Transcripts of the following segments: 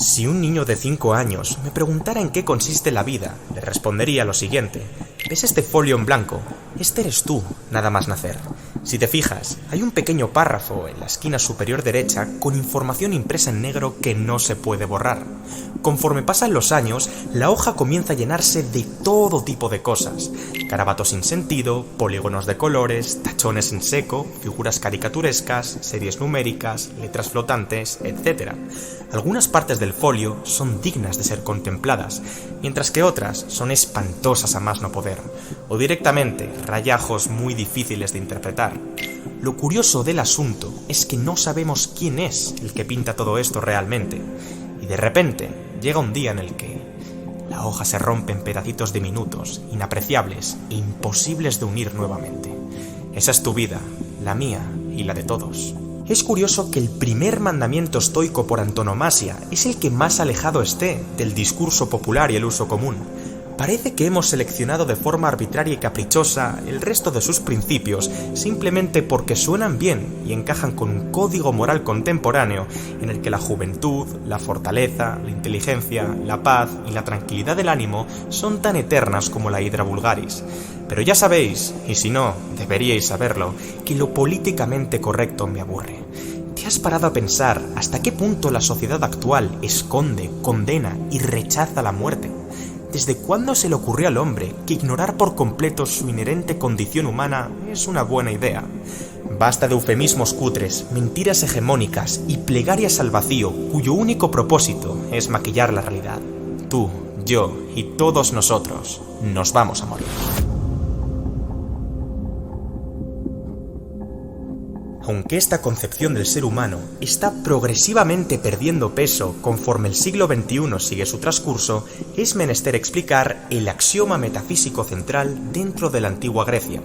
Si un niño de 5 años me preguntara en qué consiste la vida, le respondería lo siguiente. ¿Ves este folio en blanco? Este eres tú, nada más nacer. Si te fijas, hay un pequeño párrafo en la esquina superior derecha con información impresa en negro que no se puede borrar. Conforme pasan los años, la hoja comienza a llenarse de todo tipo de cosas. Garabatos sin sentido, polígonos de colores, tachones en seco, figuras caricaturescas, series numéricas, letras flotantes, etc. Algunas partes del folio son dignas de ser contempladas, mientras que otras son espantosas a más no poder, o directamente rayajos muy difíciles de interpretar. Lo curioso del asunto es que no sabemos quién es el que pinta todo esto realmente, y de repente llega un día en el que la hoja se rompe en pedacitos diminutos, inapreciables e imposibles de unir nuevamente. Esa es tu vida, la mía y la de todos. Es curioso que el primer mandamiento estoico por antonomasia es el que más alejado esté del discurso popular y el uso común. Parece que hemos seleccionado de forma arbitraria y caprichosa el resto de sus principios simplemente porque suenan bien y encajan con un código moral contemporáneo en el que la juventud, la fortaleza, la inteligencia, la paz y la tranquilidad del ánimo son tan eternas como la hidra vulgaris. Pero ya sabéis, y si no, deberíais saberlo, que lo políticamente correcto me aburre. ¿Te has parado a pensar hasta qué punto la sociedad actual esconde, condena y rechaza la muerte? ¿Desde cuándo se le ocurrió al hombre que ignorar por completo su inherente condición humana es una buena idea? Basta de eufemismos cutres, mentiras hegemónicas y plegarias al vacío cuyo único propósito es maquillar la realidad. Tú, yo y todos nosotros nos vamos a morir. Aunque esta concepción del ser humano está progresivamente perdiendo peso conforme el siglo XXI sigue su transcurso, es menester explicar el axioma metafísico central dentro de la antigua Grecia.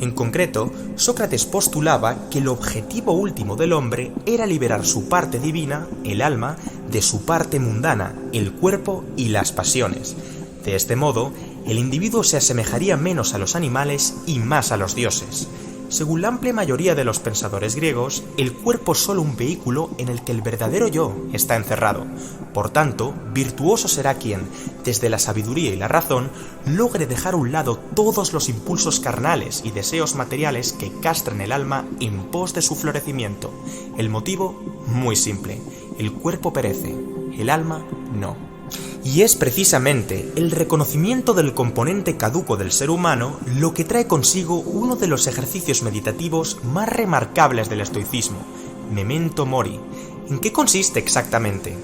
En concreto, Sócrates postulaba que el objetivo último del hombre era liberar su parte divina, el alma, de su parte mundana, el cuerpo y las pasiones. De este modo, el individuo se asemejaría menos a los animales y más a los dioses. Según la amplia mayoría de los pensadores griegos, el cuerpo es solo un vehículo en el que el verdadero yo está encerrado. Por tanto, virtuoso será quien, desde la sabiduría y la razón, logre dejar a un lado todos los impulsos carnales y deseos materiales que castran el alma en pos de su florecimiento. El motivo, muy simple: el cuerpo perece, el alma no. Y es precisamente el reconocimiento del componente caduco del ser humano lo que trae consigo uno de los ejercicios meditativos más remarcables del estoicismo, memento mori. ¿En qué consiste exactamente?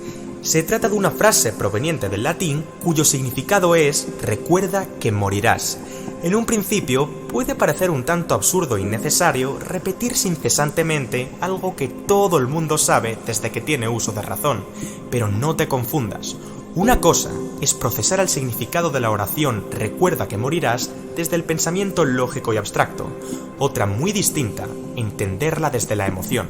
Se trata de una frase proveniente del latín cuyo significado es «recuerda que morirás». En un principio puede parecer un tanto absurdo e innecesario repetirse incesantemente algo que todo el mundo sabe desde que tiene uso de razón, pero no te confundas. Una cosa es procesar el significado de la oración «recuerda que morirás» desde el pensamiento lógico y abstracto, otra muy distinta, entenderla desde la emoción.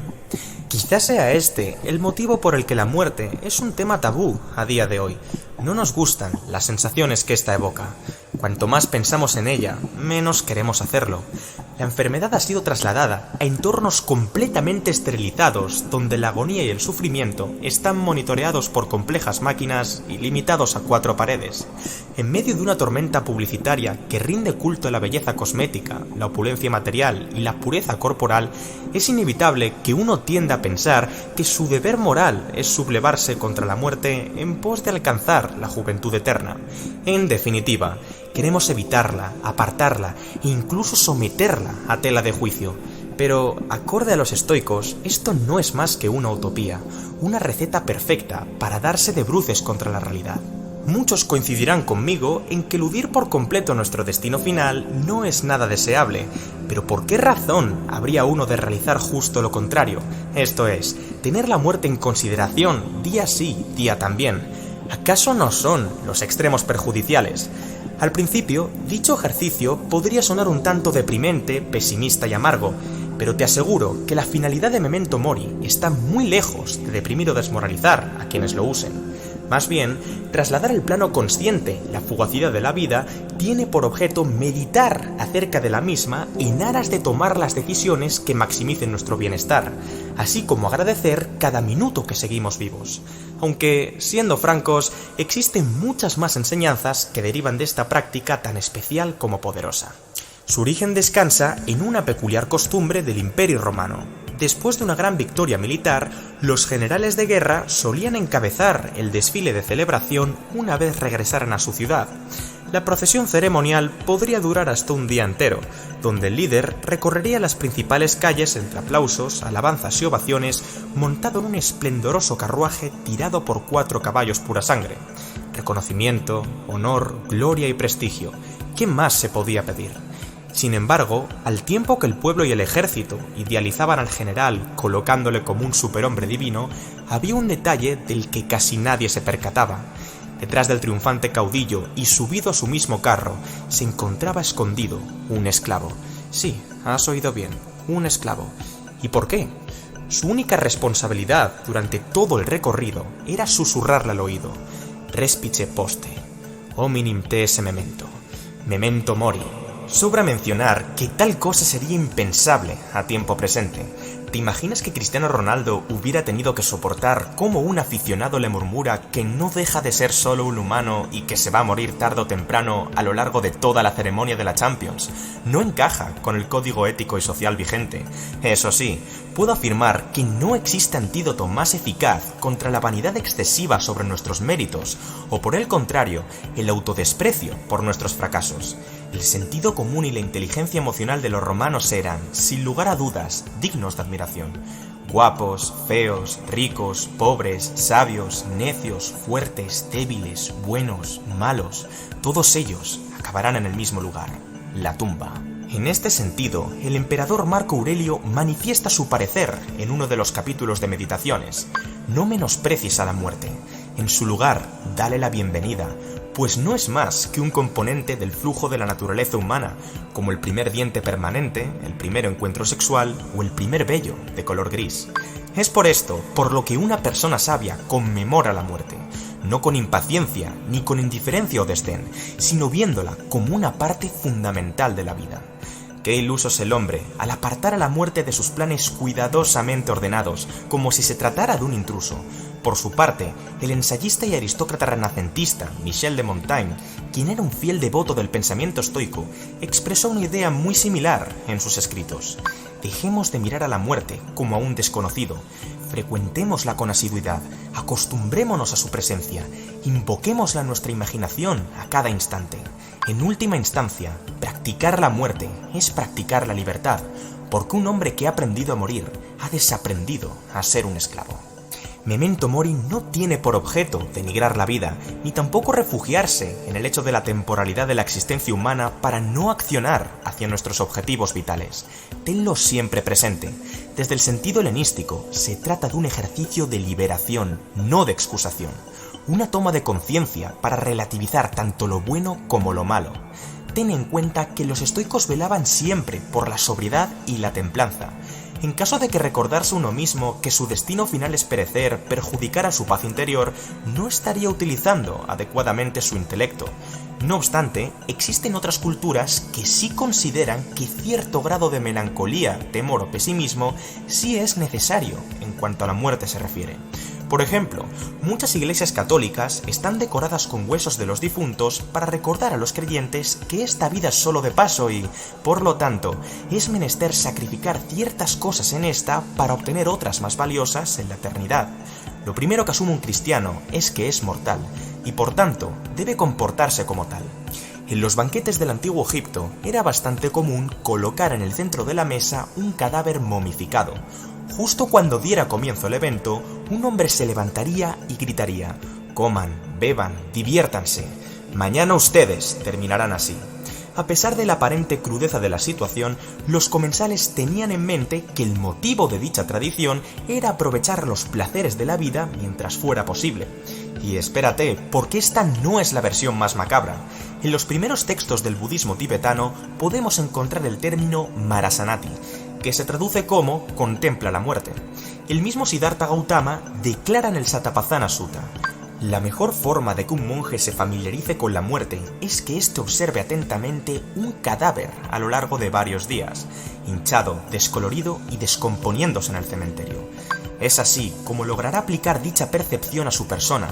Quizás sea este el motivo por el que la muerte es un tema tabú a día de hoy. No nos gustan las sensaciones que ésta evoca. Cuanto más pensamos en ella, menos queremos hacerlo. La enfermedad ha sido trasladada a entornos completamente esterilizados, donde la agonía y el sufrimiento están monitoreados por complejas máquinas y limitados a 4 paredes. En medio de una tormenta publicitaria que rinde culto a la belleza cosmética, la opulencia material y la pureza corporal, es inevitable que uno tienda a pensar que su deber moral es sublevarse contra la muerte en pos de alcanzar la juventud eterna. En definitiva, queremos evitarla, apartarla e incluso someterla a tela de juicio. Pero, acorde a los estoicos, esto no es más que una utopía, una receta perfecta para darse de bruces contra la realidad. Muchos coincidirán conmigo en que eludir por completo nuestro destino final no es nada deseable, pero ¿por qué razón habría uno de realizar justo lo contrario? Esto es, tener la muerte en consideración día sí, día también. ¿Acaso no son los extremos perjudiciales? Al principio, dicho ejercicio podría sonar un tanto deprimente, pesimista y amargo, pero te aseguro que la finalidad de Memento Mori está muy lejos de deprimir o desmoralizar a quienes lo usen. Más bien, trasladar el plano consciente, la fugacidad de la vida, tiene por objeto meditar acerca de la misma en aras de tomar las decisiones que maximicen nuestro bienestar, así como agradecer cada minuto que seguimos vivos. Aunque, siendo francos, existen muchas más enseñanzas que derivan de esta práctica tan especial como poderosa. Su origen descansa en una peculiar costumbre del Imperio Romano. Después de una gran victoria militar, los generales de guerra solían encabezar el desfile de celebración una vez regresaran a su ciudad. La procesión ceremonial podría durar hasta un día entero, donde el líder recorrería las principales calles entre aplausos, alabanzas y ovaciones, montado en un esplendoroso carruaje tirado por 4 caballos pura sangre. Reconocimiento, honor, gloria y prestigio. ¿Qué más se podía pedir? Sin embargo, al tiempo que el pueblo y el ejército idealizaban al general colocándole como un superhombre divino, había un detalle del que casi nadie se percataba. Detrás del triunfante caudillo y subido a su mismo carro, se encontraba escondido un esclavo. Sí, has oído bien, un esclavo. ¿Y por qué? Su única responsabilidad durante todo el recorrido era susurrarle al oído: Respice poste, hominim te esse memento, memento mori. Sobra mencionar que tal cosa sería impensable a tiempo presente. ¿Te imaginas que Cristiano Ronaldo hubiera tenido que soportar cómo un aficionado le murmura que no deja de ser solo un humano y que se va a morir tarde o temprano a lo largo de toda la ceremonia de la Champions? No encaja con el código ético y social vigente. Eso sí, puedo afirmar que no existe antídoto más eficaz contra la vanidad excesiva sobre nuestros méritos, o por el contrario, el autodesprecio por nuestros fracasos. El sentido común y la inteligencia emocional de los romanos eran, sin lugar a dudas, dignos de admiración. Guapos, feos, ricos, pobres, sabios, necios, fuertes, débiles, buenos, malos, todos ellos acabarán en el mismo lugar, la tumba. En este sentido, el emperador Marco Aurelio manifiesta su parecer en uno de los capítulos de Meditaciones. No menosprecies a la muerte. En su lugar, dale la bienvenida, pues no es más que un componente del flujo de la naturaleza humana, como el primer diente permanente, el primer encuentro sexual o el primer vello de color gris. Es por esto por lo que una persona sabia conmemora la muerte, no con impaciencia ni con indiferencia o desdén, sino viéndola como una parte fundamental de la vida. Qué iluso es el hombre al apartar a la muerte de sus planes cuidadosamente ordenados, como si se tratara de un intruso. Por su parte, el ensayista y aristócrata renacentista Michel de Montaigne, quien era un fiel devoto del pensamiento estoico, expresó una idea muy similar en sus escritos. Dejemos de mirar a la muerte como a un desconocido, frecuentémosla con asiduidad, acostumbrémonos a su presencia, invoquémosla en nuestra imaginación a cada instante. En última instancia, practicar la muerte es practicar la libertad, porque un hombre que ha aprendido a morir ha desaprendido a ser un esclavo. Memento Mori no tiene por objeto denigrar la vida, ni tampoco refugiarse en el hecho de la temporalidad de la existencia humana para no accionar hacia nuestros objetivos vitales. Tenlo siempre presente. Desde el sentido helenístico, se trata de un ejercicio de liberación, no de excusación. Una toma de conciencia para relativizar tanto lo bueno como lo malo. Ten en cuenta que los estoicos velaban siempre por la sobriedad y la templanza. En caso de que recordarse uno mismo que su destino final es perecer, perjudicara su paz interior, no estaría utilizando adecuadamente su intelecto. No obstante, existen otras culturas que sí consideran que cierto grado de melancolía, temor o pesimismo sí es necesario en cuanto a la muerte se refiere. Por ejemplo, muchas iglesias católicas están decoradas con huesos de los difuntos para recordar a los creyentes que esta vida es solo de paso y, por lo tanto, es menester sacrificar ciertas cosas en esta para obtener otras más valiosas en la eternidad. Lo primero que asume un cristiano es que es mortal y, por tanto, debe comportarse como tal. En los banquetes del antiguo Egipto era bastante común colocar en el centro de la mesa un cadáver momificado. Justo cuando diera comienzo el evento, un hombre se levantaría y gritaría: «Coman, beban, diviértanse. Mañana ustedes terminarán así». A pesar de la aparente crudeza de la situación, los comensales tenían en mente que el motivo de dicha tradición era aprovechar los placeres de la vida mientras fuera posible. Y espérate, porque esta no es la versión más macabra. En los primeros textos del budismo tibetano podemos encontrar el término Marasanati, que se traduce como «contempla la muerte». El mismo Siddhartha Gautama declara en el Satapatthana Sutta: La mejor forma de que un monje se familiarice con la muerte es que éste observe atentamente un cadáver a lo largo de varios días, hinchado, descolorido y descomponiéndose en el cementerio. Es así como logrará aplicar dicha percepción a su persona,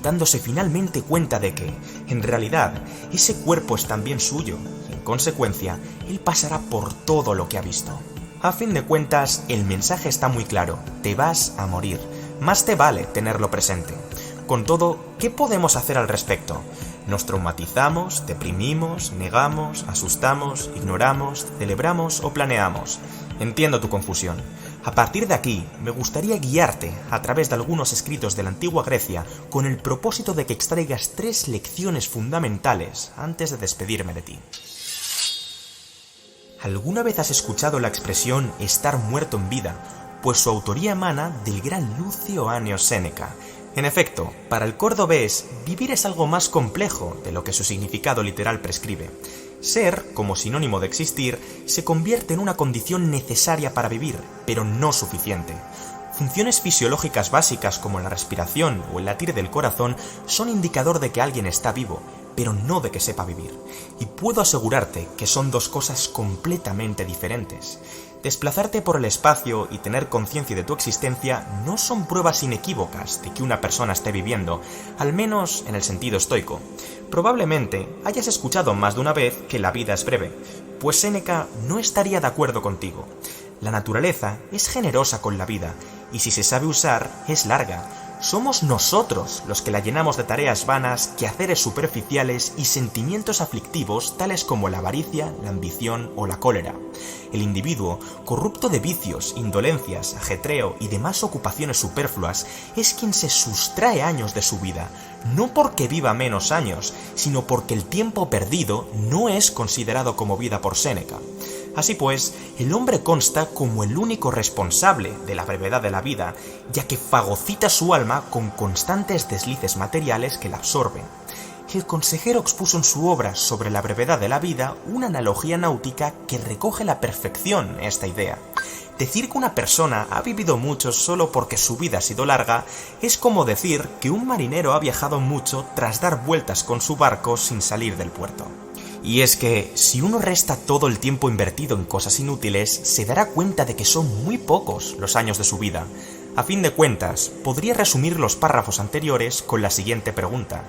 dándose finalmente cuenta de que, en realidad, ese cuerpo es también suyo, y en consecuencia, él pasará por todo lo que ha visto. A fin de cuentas, el mensaje está muy claro: te vas a morir, más te vale tenerlo presente. Con todo, ¿qué podemos hacer al respecto? Nos traumatizamos, deprimimos, negamos, asustamos, ignoramos, celebramos o planeamos. Entiendo tu confusión. A partir de aquí, me gustaría guiarte a través de algunos escritos de la antigua Grecia con el propósito de que extraigas 3 lecciones fundamentales antes de despedirme de ti. ¿Alguna vez has escuchado la expresión estar muerto en vida? Pues su autoría emana del gran Lucio Anneo Séneca. En efecto, para el cordobés, vivir es algo más complejo de lo que su significado literal prescribe. Ser, como sinónimo de existir, se convierte en una condición necesaria para vivir, pero no suficiente. Funciones fisiológicas básicas como la respiración o el latir del corazón son indicador de que alguien está vivo, pero no de que sepa vivir. Y puedo asegurarte que son 2 cosas completamente diferentes. Desplazarte por el espacio y tener conciencia de tu existencia no son pruebas inequívocas de que una persona esté viviendo, al menos en el sentido estoico. Probablemente hayas escuchado más de una vez que la vida es breve, pues Séneca no estaría de acuerdo contigo. La naturaleza es generosa con la vida, y si se sabe usar, es larga. Somos nosotros los que la llenamos de tareas vanas, quehaceres superficiales y sentimientos aflictivos tales como la avaricia, la ambición o la cólera. El individuo, corrupto de vicios, indolencias, ajetreo y demás ocupaciones superfluas, es quien se sustrae años de su vida, no porque viva menos años, sino porque el tiempo perdido no es considerado como vida por Séneca. Así pues, el hombre consta como el único responsable de la brevedad de la vida, ya que fagocita su alma con constantes deslices materiales que la absorben. El consejero expuso en su obra sobre la brevedad de la vida una analogía náutica que recoge a la perfección esta idea. Decir que una persona ha vivido mucho solo porque su vida ha sido larga es como decir que un marinero ha viajado mucho tras dar vueltas con su barco sin salir del puerto. Y es que, si uno resta todo el tiempo invertido en cosas inútiles, se dará cuenta de que son muy pocos los años de su vida. A fin de cuentas, podría resumir los párrafos anteriores con la siguiente pregunta: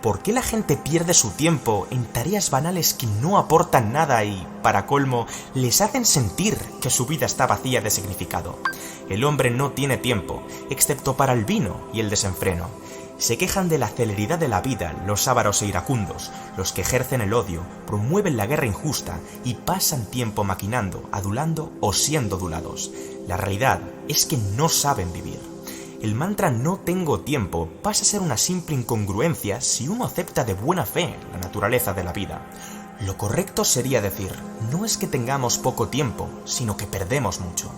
¿por qué la gente pierde su tiempo en tareas banales que no aportan nada y, para colmo, les hacen sentir que su vida está vacía de significado? El hombre no tiene tiempo, excepto para el vino y el desenfreno. Se quejan de la celeridad de la vida los ávaros e iracundos, los que ejercen el odio, promueven la guerra injusta y pasan tiempo maquinando, adulando o siendo adulados. La realidad es que no saben vivir. El mantra "no tengo tiempo" pasa a ser una simple incongruencia si uno acepta de buena fe la naturaleza de la vida. Lo correcto sería decir, no es que tengamos poco tiempo, sino que perdemos mucho.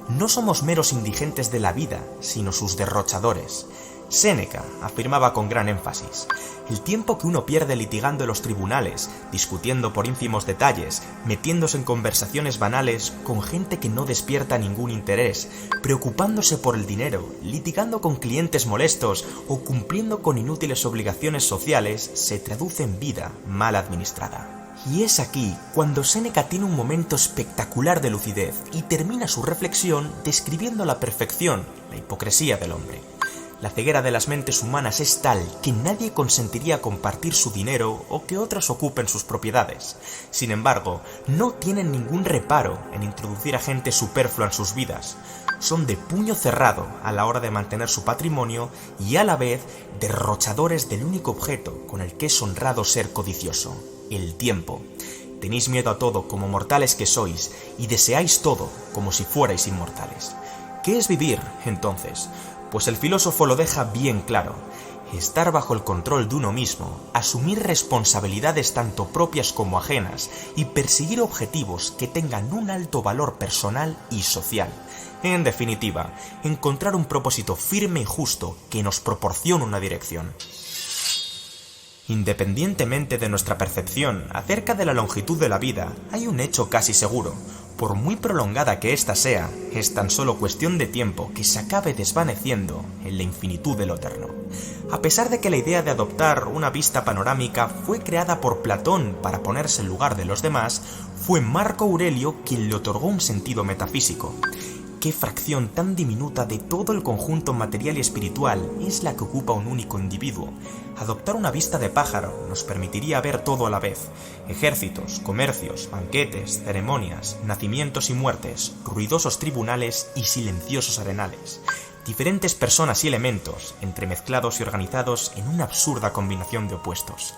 No somos meros indigentes de la vida, sino sus derrochadores. Séneca afirmaba con gran énfasis: el tiempo que uno pierde litigando en los tribunales, discutiendo por ínfimos detalles, metiéndose en conversaciones banales con gente que no despierta ningún interés, preocupándose por el dinero, litigando con clientes molestos o cumpliendo con inútiles obligaciones sociales, se traduce en vida mal administrada. Y es aquí cuando Séneca tiene un momento espectacular de lucidez y termina su reflexión describiendo a la perfección la hipocresía del hombre. La ceguera de las mentes humanas es tal que nadie consentiría compartir su dinero o que otras ocupen sus propiedades. Sin embargo, no tienen ningún reparo en introducir a gente superflua en sus vidas. Son de puño cerrado a la hora de mantener su patrimonio y a la vez derrochadores del único objeto con el que es honrado ser codicioso: el tiempo. Tenéis miedo a todo como mortales que sois y deseáis todo como si fuerais inmortales. ¿Qué es vivir, entonces? Pues el filósofo lo deja bien claro: estar bajo el control de uno mismo, asumir responsabilidades tanto propias como ajenas y perseguir objetivos que tengan un alto valor personal y social. En definitiva, encontrar un propósito firme y justo que nos proporcione una dirección. Independientemente de nuestra percepción acerca de la longitud de la vida, hay un hecho casi seguro: por muy prolongada que ésta sea, es tan solo cuestión de tiempo que se acabe desvaneciendo en la infinitud de lo eterno. A pesar de que la idea de adoptar una vista panorámica fue creada por Platón para ponerse en lugar de los demás, fue Marco Aurelio quien le otorgó un sentido metafísico. ¿Qué fracción tan diminuta de todo el conjunto material y espiritual es la que ocupa un único individuo? Adoptar una vista de pájaro nos permitiría ver todo a la vez: ejércitos, comercios, banquetes, ceremonias, nacimientos y muertes, ruidosos tribunales y silenciosos arenales. Diferentes personas y elementos, entremezclados y organizados en una absurda combinación de opuestos.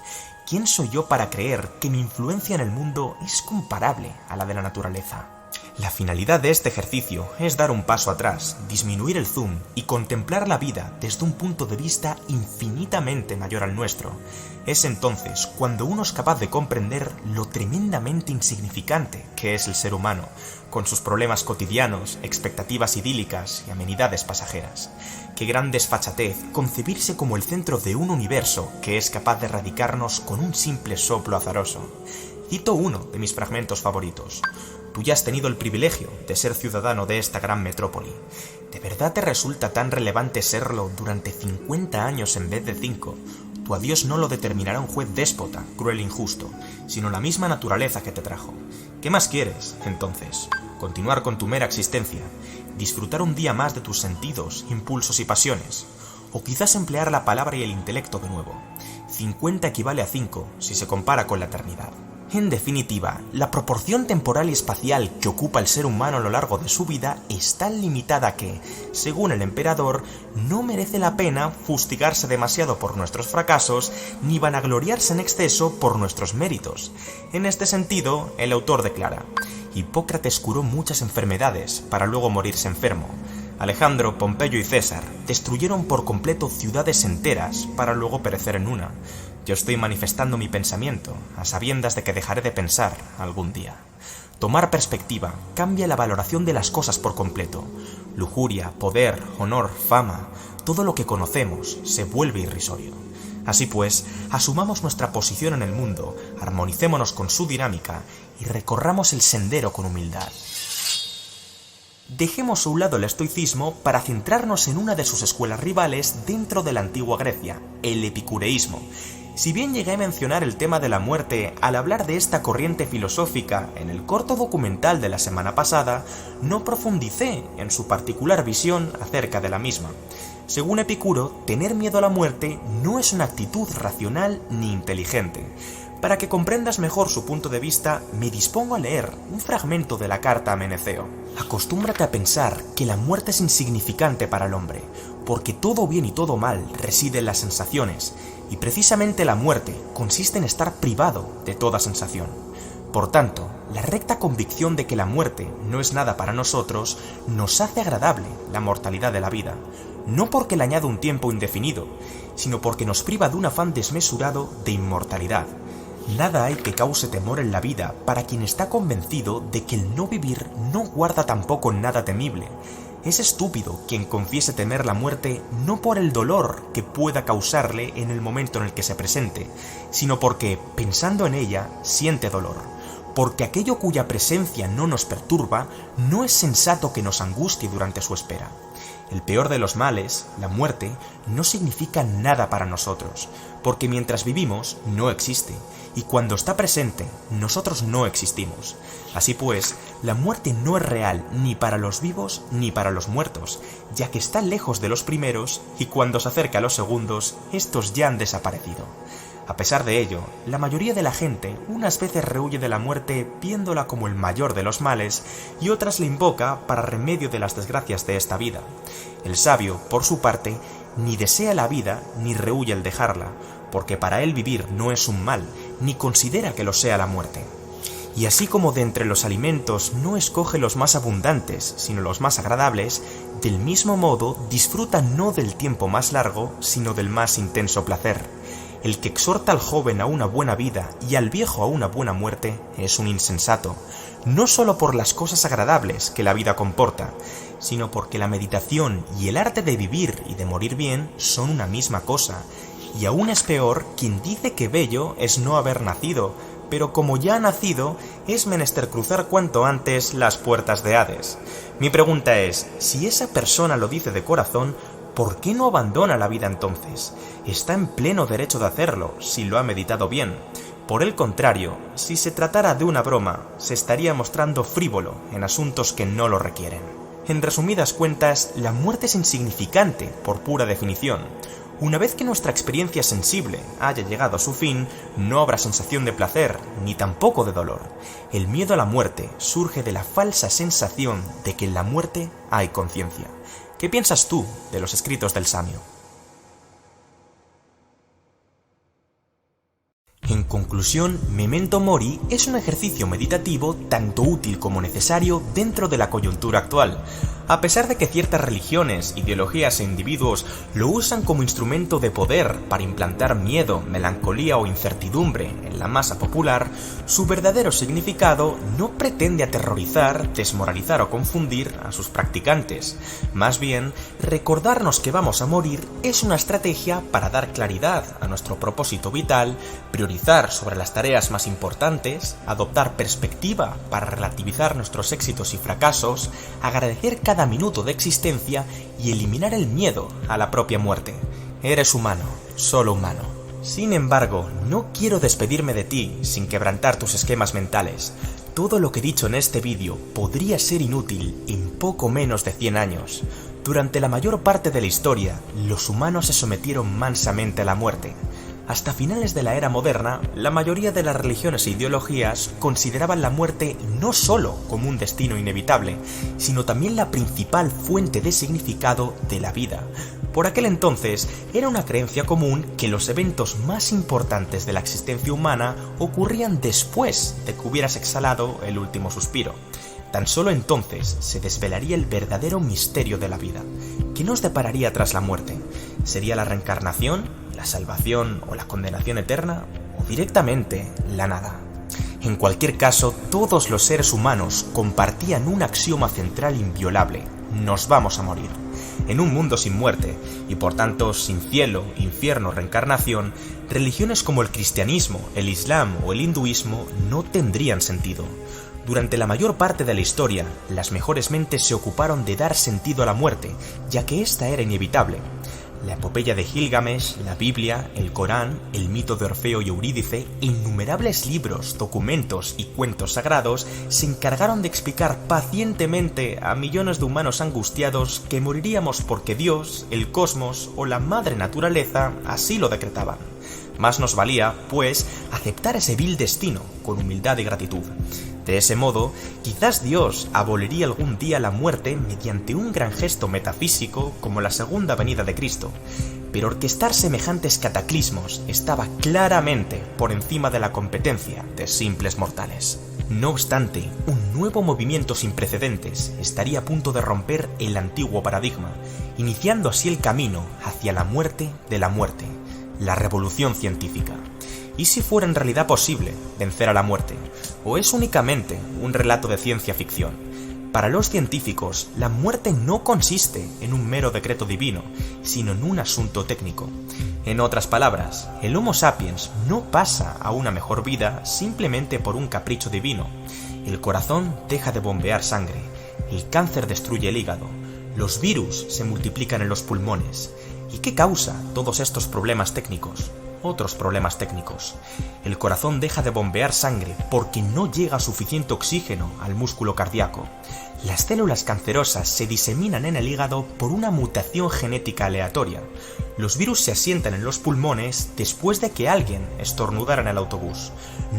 ¿Quién soy yo para creer que mi influencia en el mundo es comparable a la de la naturaleza? La finalidad de este ejercicio es dar un paso atrás, disminuir el zoom y contemplar la vida desde un punto de vista infinitamente mayor al nuestro. Es entonces cuando uno es capaz de comprender lo tremendamente insignificante que es el ser humano, con sus problemas cotidianos, expectativas idílicas y amenidades pasajeras. Qué gran desfachatez concebirse como el centro de un universo que es capaz de erradicarnos con un simple soplo azaroso. Cito uno de mis fragmentos favoritos. Tú ya has tenido el privilegio de ser ciudadano de esta gran metrópoli. ¿De verdad te resulta tan relevante serlo durante 50 años en vez de 5? Tu adiós no lo determinará un juez déspota, cruel e injusto, sino la misma naturaleza que te trajo. ¿Qué más quieres, entonces? ¿Continuar con tu mera existencia? ¿Disfrutar un día más de tus sentidos, impulsos y pasiones? ¿O quizás emplear la palabra y el intelecto de nuevo? 50 equivale a 5 si se compara con la eternidad. En definitiva, la proporción temporal y espacial que ocupa el ser humano a lo largo de su vida es tan limitada que, según el emperador, no merece la pena fustigarse demasiado por nuestros fracasos ni vanagloriarse en exceso por nuestros méritos. En este sentido, el autor declara: Hipócrates curó muchas enfermedades para luego morirse enfermo. Alejandro, Pompeyo y César destruyeron por completo ciudades enteras para luego perecer en una. Yo estoy manifestando mi pensamiento, a sabiendas de que dejaré de pensar algún día. Tomar perspectiva cambia la valoración de las cosas por completo. Lujuria, poder, honor, fama, todo lo que conocemos se vuelve irrisorio. Así pues, asumamos nuestra posición en el mundo, armonicémonos con su dinámica y recorramos el sendero con humildad. Dejemos a un lado el estoicismo para centrarnos en una de sus escuelas rivales dentro de la antigua Grecia, el epicureísmo. Si bien llegué a mencionar el tema de la muerte al hablar de esta corriente filosófica en el corto documental de la semana pasada, no profundicé en su particular visión acerca de la misma. Según Epicuro, tener miedo a la muerte no es una actitud racional ni inteligente. Para que comprendas mejor su punto de vista, me dispongo a leer un fragmento de la carta a Meneceo. Acostúmbrate a pensar que la muerte es insignificante para el hombre, porque todo bien y todo mal reside en las sensaciones, y precisamente la muerte consiste en estar privado de toda sensación. Por tanto, la recta convicción de que la muerte no es nada para nosotros nos hace agradable la mortalidad de la vida, no porque le añade un tiempo indefinido, sino porque nos priva de un afán desmesurado de inmortalidad. Nada hay que cause temor en la vida para quien está convencido de que el no vivir no guarda tampoco nada temible. Es estúpido quien confiese temer la muerte no por el dolor que pueda causarle en el momento en el que se presente, sino porque, pensando en ella, siente dolor. Porque aquello cuya presencia no nos perturba, no es sensato que nos angustie durante su espera. El peor de los males, la muerte, no significa nada para nosotros, porque mientras vivimos no existe, y cuando está presente, nosotros no existimos. Así pues, la muerte no es real ni para los vivos ni para los muertos, ya que está lejos de los primeros, y cuando se acerca a los segundos, estos ya han desaparecido. A pesar de ello, la mayoría de la gente unas veces rehúye de la muerte viéndola como el mayor de los males y otras la invoca para remedio de las desgracias de esta vida. El sabio, por su parte, ni desea la vida ni rehúye el dejarla, porque para él vivir no es un mal, ni considera que lo sea la muerte. Y así como de entre los alimentos no escoge los más abundantes, sino los más agradables, del mismo modo disfruta no del tiempo más largo, sino del más intenso placer. El que exhorta al joven a una buena vida y al viejo a una buena muerte es un insensato, no solo por las cosas agradables que la vida comporta, sino porque la meditación y el arte de vivir y de morir bien son una misma cosa, y aún es peor quien dice que bello es no haber nacido, pero como ya ha nacido, es menester cruzar cuanto antes las puertas de Hades. Mi pregunta es, si esa persona lo dice de corazón, ¿por qué no abandona la vida entonces? Está en pleno derecho de hacerlo, si lo ha meditado bien. Por el contrario, si se tratara de una broma, se estaría mostrando frívolo en asuntos que no lo requieren. En resumidas cuentas, la muerte es insignificante por pura definición. Una vez que nuestra experiencia sensible haya llegado a su fin, no habrá sensación de placer, ni tampoco de dolor. El miedo a la muerte surge de la falsa sensación de que en la muerte hay conciencia. ¿Qué piensas tú de los escritos del Samio? En conclusión, Memento Mori es un ejercicio meditativo tanto útil como necesario dentro de la coyuntura actual. A pesar de que ciertas religiones, ideologías e individuos lo usan como instrumento de poder para implantar miedo, melancolía o incertidumbre en la masa popular, su verdadero significado no pretende aterrorizar, desmoralizar o confundir a sus practicantes. Más bien, recordarnos que vamos a morir es una estrategia para dar claridad a nuestro propósito vital, priorizar sobre las tareas más importantes, adoptar perspectiva para relativizar nuestros éxitos y fracasos, agradecer cada minuto de existencia y eliminar el miedo a la propia muerte. Eres humano, solo humano. Sin embargo, no quiero despedirme de ti sin quebrantar tus esquemas mentales. Todo lo que he dicho en este vídeo podría ser inútil en poco menos de 100 años. Durante la mayor parte de la historia, los humanos se sometieron mansamente a la muerte. Hasta finales de la era moderna, la mayoría de las religiones e ideologías consideraban la muerte no solo como un destino inevitable, sino también la principal fuente de significado de la vida. Por aquel entonces, era una creencia común que los eventos más importantes de la existencia humana ocurrían después de que hubieras exhalado el último suspiro. Tan solo entonces se desvelaría el verdadero misterio de la vida. ¿Qué nos depararía tras la muerte? ¿Sería la reencarnación, la salvación o la condenación eterna? ¿O directamente la nada? En cualquier caso, todos los seres humanos compartían un axioma central inviolable: nos vamos a morir. En un mundo sin muerte, y por tanto sin cielo, infierno, reencarnación, religiones como el cristianismo, el islam o el hinduismo no tendrían sentido. Durante la mayor parte de la historia, las mejores mentes se ocuparon de dar sentido a la muerte, ya que esta era inevitable. La epopeya de Gilgamesh, la Biblia, el Corán, el mito de Orfeo y Eurídice, innumerables libros, documentos y cuentos sagrados se encargaron de explicar pacientemente a millones de humanos angustiados que moriríamos porque Dios, el cosmos o la madre naturaleza así lo decretaban. Más nos valía, pues, aceptar ese vil destino con humildad y gratitud. De ese modo, quizás Dios aboliría algún día la muerte mediante un gran gesto metafísico como la segunda venida de Cristo, pero orquestar semejantes cataclismos estaba claramente por encima de la competencia de simples mortales. No obstante, un nuevo movimiento sin precedentes estaría a punto de romper el antiguo paradigma, iniciando así el camino hacia la muerte de la muerte, la revolución científica. ¿Y si fuera en realidad posible vencer a la muerte? ¿O es únicamente un relato de ciencia ficción? Para los científicos, la muerte no consiste en un mero decreto divino, sino en un asunto técnico. En otras palabras, el Homo sapiens no pasa a una mejor vida simplemente por un capricho divino. El corazón deja de bombear sangre, el cáncer destruye el hígado, los virus se multiplican en los pulmones. ¿Y qué causa todos estos problemas técnicos? Otros problemas técnicos. El corazón deja de bombear sangre porque no llega suficiente oxígeno al músculo cardíaco. Las células cancerosas se diseminan en el hígado por una mutación genética aleatoria. Los virus se asientan en los pulmones después de que alguien estornudara en el autobús.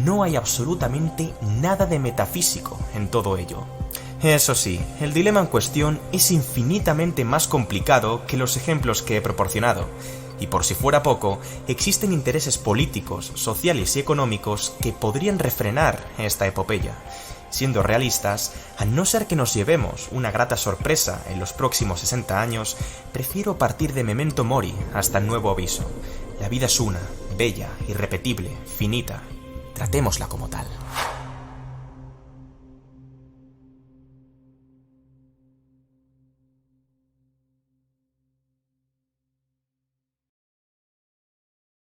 No hay absolutamente nada de metafísico en todo ello. Eso sí, el dilema en cuestión es infinitamente más complicado que los ejemplos que he proporcionado. Y por si fuera poco, existen intereses políticos, sociales y económicos que podrían refrenar esta epopeya. Siendo realistas, a no ser que nos llevemos una grata sorpresa en los próximos 60 años, prefiero partir de Memento Mori hasta el nuevo aviso. La vida es una, bella, irrepetible, finita. Tratémosla como tal.